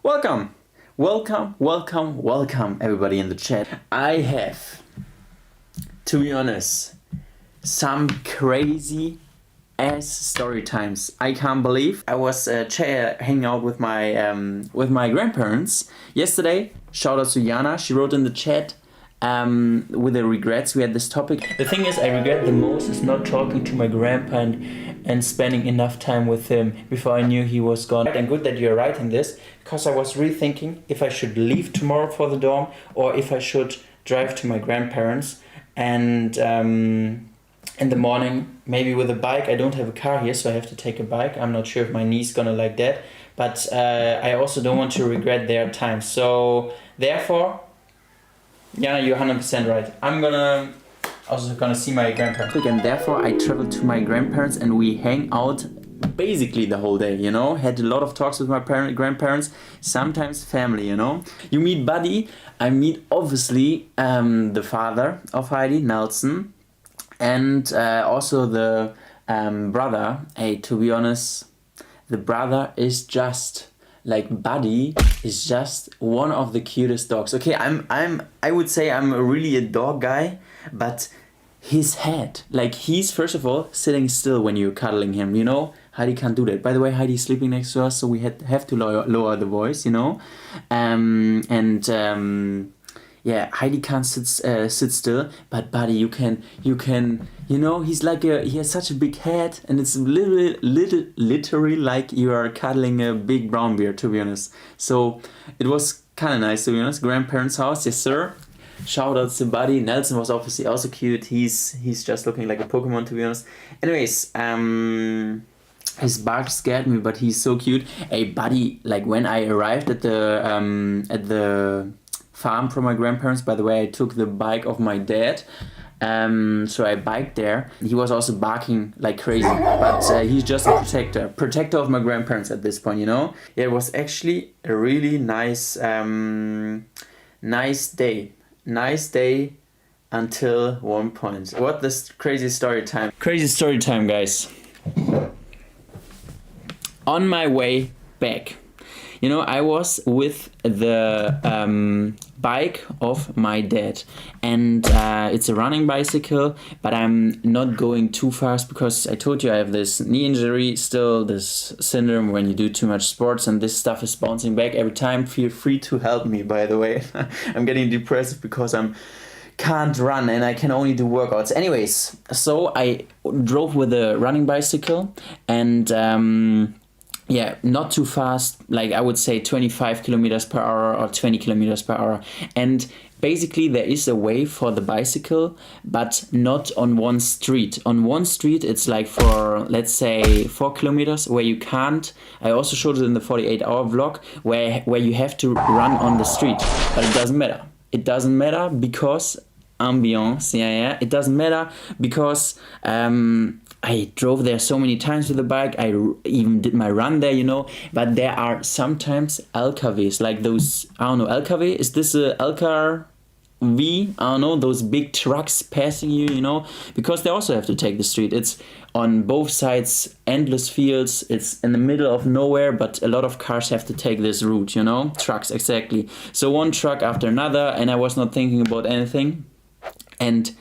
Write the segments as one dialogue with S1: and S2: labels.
S1: Welcome, welcome, everybody in the chat. I have, to be honest, some crazy ass story times. I can't believe I was hanging out with my grandparents yesterday. Shout out to Jana. She wrote in the chat with the regrets. We had this topic. The thing is, I regret the most is not talking to my grandpa and spending enough time with him before I knew he was gone. And good that you're writing this, because I was rethinking if I should leave tomorrow for the dorm or if I should drive to my grandparents. And in the morning, maybe with a bike. I don't have a car here, so I have to take a bike. I'm not sure if my knee's gonna like that. But I also don't want to regret their time. So therefore, Jana, you're 100% right. I'm also gonna see my grandparents. And therefore I traveled to my grandparents and we hang out basically the whole day, you know? Had a lot of talks with my grandparents, sometimes family, you know? You meet Buddy, I meet obviously the father of Heidi, Nelson, and also the brother. Hey, to be honest, the brother is just... like Buddy is just one of the cutest dogs. Okay, I would say I'm really a dog guy, but his head, like he's first of all sitting still when you're cuddling him, you know? Heidi can't do that. By the way, Heidi's sleeping next to us, so we have to lower the voice, you know? Yeah, Heidi can't sit still, but Buddy, you can, you know, he has such a big head, and it's literally like you are cuddling a big brown bear, to be honest. So it was kind of nice, to be honest. Grandparents' house, yes sir. Shout out to Buddy. Nelson was obviously also cute. He's just looking like a Pokemon, to be honest. Anyways, his bark scared me, but he's so cute. Hey, Buddy, like when I arrived at the farm from my grandparents, by the way, I took the bike of my dad, so I biked there. He was also barking like crazy, but he's just a protector of my grandparents at this point, you know? Yeah, it was actually a really nice day until one point. What this crazy story time, guys. On my way back, you know, I was with the bike of my dad, and it's a running bicycle, but I'm not going too fast because I told you I have this knee injury still, this syndrome when you do too much sports and this stuff is bouncing back every time. Feel free to help me, by the way. I'm getting depressed because can't run and I can only do workouts. Anyways, so I drove with a running bicycle and yeah, not too fast, like I would say 25 kilometers per hour or 20 kilometers per hour. And basically there is a way for the bicycle, but not on one street. On one street it's like for, let's say, 4 kilometers where you can't. I also showed it in the 48-hour vlog where you have to run on the street, but it doesn't matter. It doesn't matter because ambiance, yeah. It doesn't matter because I drove there so many times with the bike. I even did my run there, you know. But there are sometimes LKWs, like those, I don't know, LKW? Is this a LKW? I don't know, those big trucks passing you, you know. Because they also have to take the street. It's on both sides, endless fields. It's in the middle of nowhere, but a lot of cars have to take this route, you know. Trucks, exactly. So one truck after another, and I was not thinking about anything. And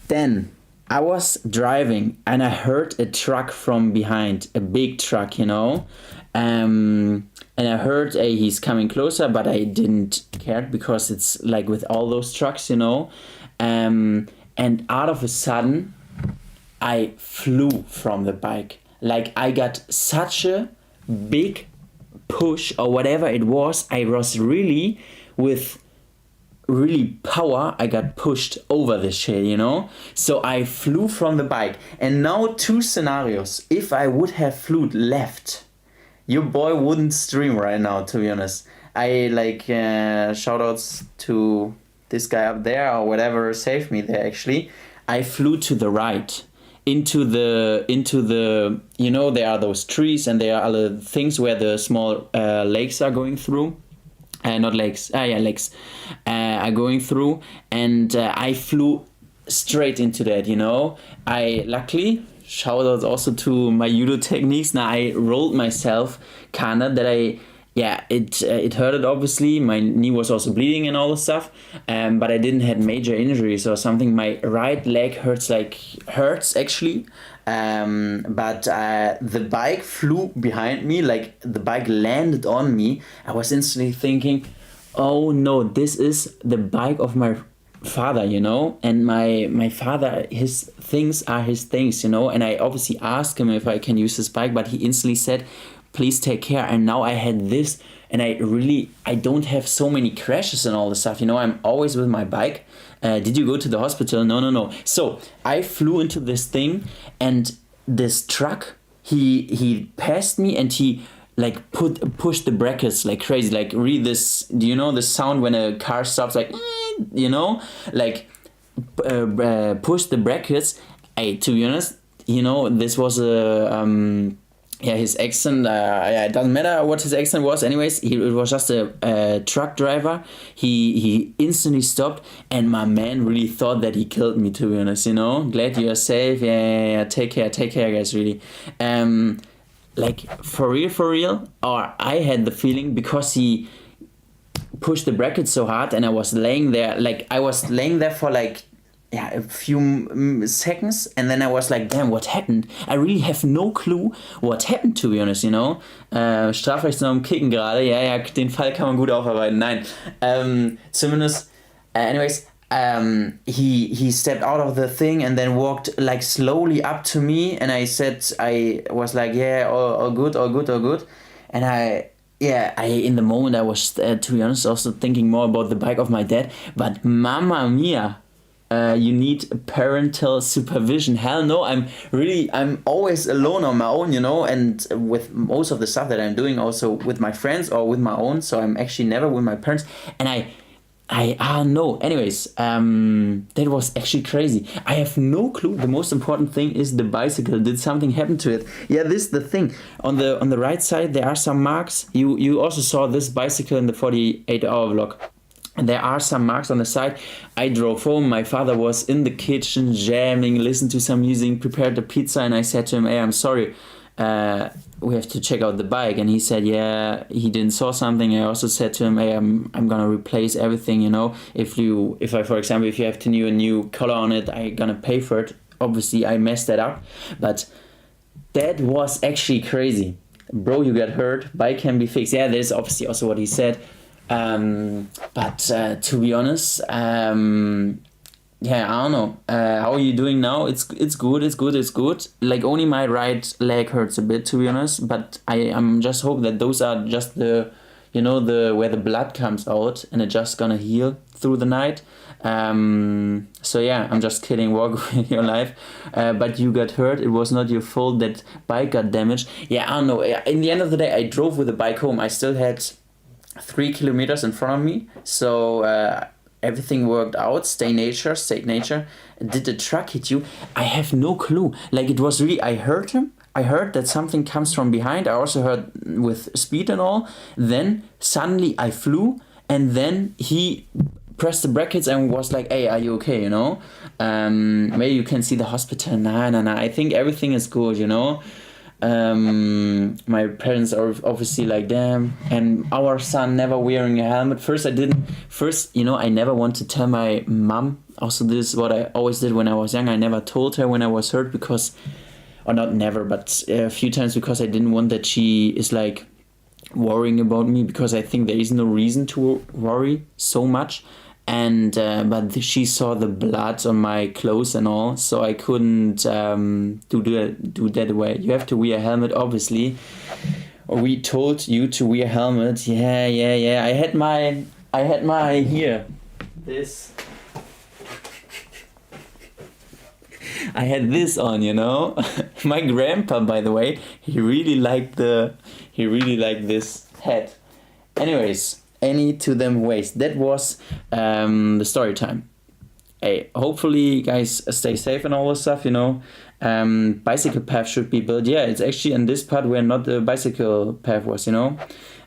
S1: then I was driving and I heard a truck from behind, a big truck, you know, and I heard he's coming closer, but I didn't care because it's like with all those trucks, you know, and out of a sudden I flew from the bike. Like I got such a big push or whatever it was. I was really power, I got pushed over the shit, you know? So I flew from the bike. And now two scenarios. If I would have flew left, your boy wouldn't stream right now, to be honest. I like shout outs to this guy up there or whatever saved me there actually. I flew to the right. Into the you know, there are those trees and there are other things where the small lakes are going through. Not lakes, lakes are going through, and I flew straight into that, you know. I luckily, shout out also to my judo techniques, now I rolled myself kinda, that I yeah, it hurted obviously. My knee was also bleeding and all the stuff, but I didn't had major injuries or something. My right leg hurts actually, but the bike flew behind me, like the bike landed on me. I was instantly thinking, oh no, this is the bike of my father, you know, and my father, his things are his things, you know, and I obviously asked him if I can use his bike, but he instantly said, please take care. And now I had this, and I don't have so many crashes and all the stuff, you know, I'm always with my bike. Did you go to the hospital? No. So I flew into this thing, and this truck, he passed me, and he like pushed the brackets like crazy, like read this, do you know the sound when a car stops, like, you know, like push the brackets. To be honest, you know, this was a yeah, his accent, yeah, it doesn't matter what his accent was. Anyways, it was just a truck driver. He instantly stopped, and my man really thought that he killed me, to be honest, you know. Glad you are safe. Yeah. Take care, guys, really. Like, for real, or I had the feeling, because he pushed the bracket so hard, and I was laying there for like, yeah, a few seconds, and then I was like, damn, what happened? I really have no clue what happened, to be honest, you know. Strafrechtsnorm kicken gerade, ja, den Fall kann man gut aufarbeiten, nein. Zumindest, anyways, he stepped out of the thing and then walked like slowly up to me, and I was like, yeah, all good. And I in the moment I was, to be honest, also thinking more about the bike of my dad, but mamma mia. You need parental supervision. Hell no, I'm always alone on my own, you know, and with most of the stuff that I'm doing also with my friends or with my own, so I'm actually never with my parents, and I no. Anyways, that was actually crazy. I have no clue. The most important thing is the bicycle. Did something happen to it? Yeah, this is the thing. On the right side there are some marks. You also saw this bicycle in the 48-hour vlog. There are some marks on the side. I drove home. My father was in the kitchen jamming, listened to some music, prepared the pizza, and I said to him, hey, I'm sorry, we have to check out the bike. And he said, yeah, he didn't saw something. I also said to him, hey, I'm gonna replace everything, you know. If you have to do a new color on it, I'm gonna pay for it. Obviously, I messed that up, but that was actually crazy. Bro, you got hurt, bike can be fixed. Yeah, that is obviously also what he said. But to be honest, yeah, I don't know. How are you doing now? It's good. Like, only my right leg hurts a bit, to be honest. But I'm just hope that those are just the, you know, where the blood comes out, and it's just gonna heal through the night. So yeah, I'm just kidding. Walk with your life. But you got hurt. It was not your fault that bike got damaged. Yeah, I don't know. In the end of the day, I drove with the bike home. I still had 3 kilometers in front of me, so everything worked out. Stay nature. Did the truck hit you? I have no clue. Like, it was really, I heard him. I heard that something comes from behind. I also heard with speed and all. Then suddenly I flew, and then he pressed the brackets and was like, hey, are you okay, you know? Maybe you can see the hospital. Nah, I think everything is good, you know. My parents are obviously like, damn, and our son never wearing a helmet. First, you know, I never want to tell my mom. Also, this is what I always did when I was young. I never told her when I was hurt, because, or not never, but a few times, because I didn't want that she is like worrying about me, because I think there is no reason to worry so much. And but she saw the blood on my clothes and all, so I couldn't do that away. You have to wear a helmet, obviously. Or we told you to wear a helmet. Yeah. I had my here. This. I had this on, you know. My grandpa, by the way, he really liked this hat. Anyways. Any to them waste. That was the story time. Hey, hopefully guys stay safe and all this stuff, you know. Bicycle path should be built. Yeah, it's actually in this part where not the bicycle path was, you know.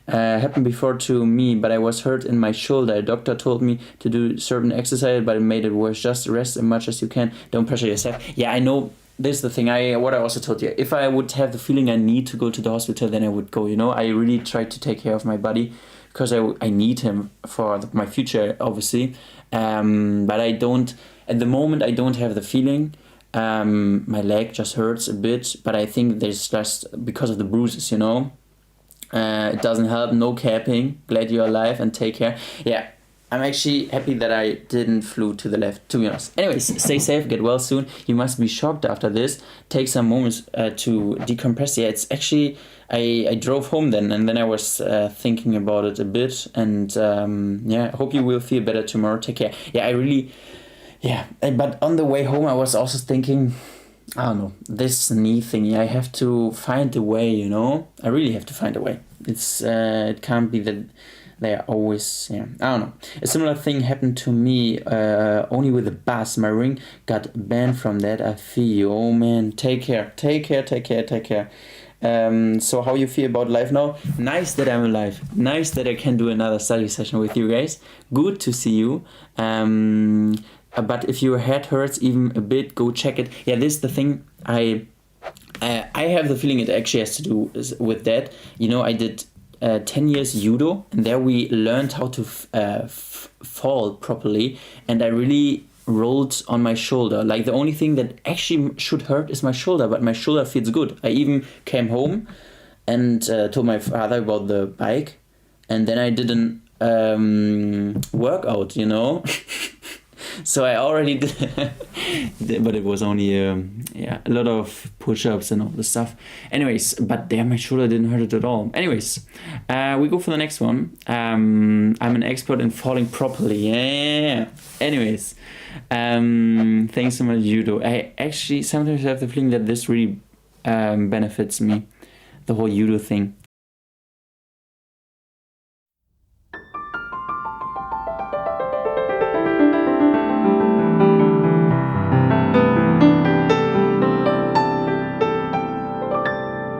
S1: Happened before to me, but I was hurt in my shoulder. A doctor told me to do certain exercise, but it made it worse. Just rest as much as you can. Don't pressure yourself. Yeah, I know. this is the thing. What I also told you. If I would have the feeling I need to go to the hospital, then I would go. You know, I really try to take care of my body because I need him for my future, obviously. But I don't. At the moment, I don't have the feeling. My leg just hurts a bit, but I think there's just because of the bruises. You know, it doesn't help. No capping. Glad you're alive and take care. Yeah. I'm actually happy that I didn't flew to the left, to be honest. Anyways, stay safe, get well soon. You must be shocked after this. Take some moments to decompress. Yeah, it's actually, I drove home then, and then I was thinking about it a bit. And yeah, I hope you will feel better tomorrow. Take care. Yeah, I really, yeah. But on the way home, I was also thinking, I don't know, this knee thingy, I have to find a way, you know? I really have to find a way. It can't be that they are always, yeah, I don't know. A similar thing happened to me only with the bus. My ring got banned from that. I feel you. Oh man, take care. So how you feel about life now? Nice that I'm alive. Nice that I can do another study session with you guys. Good to see you. But if your head hurts even a bit, go check it. Yeah, this is the thing. I have the feeling it actually has to do with that. You know, I did 10 years Judo, and there we learned how to fall properly, and I really rolled on my shoulder. Like the only thing that actually should hurt is my shoulder, but my shoulder feels good. I even came home and told my father about the bike, and then I did an workout, you know. So I already did, but it was only a lot of push-ups and all the stuff. Anyways, but damn, my shoulder didn't hurt it at all. Anyways, we go for the next one. I'm an expert in falling properly. Yeah. Anyways, thanks so much, Judo. I actually sometimes have the feeling that this really benefits me, the whole Judo thing.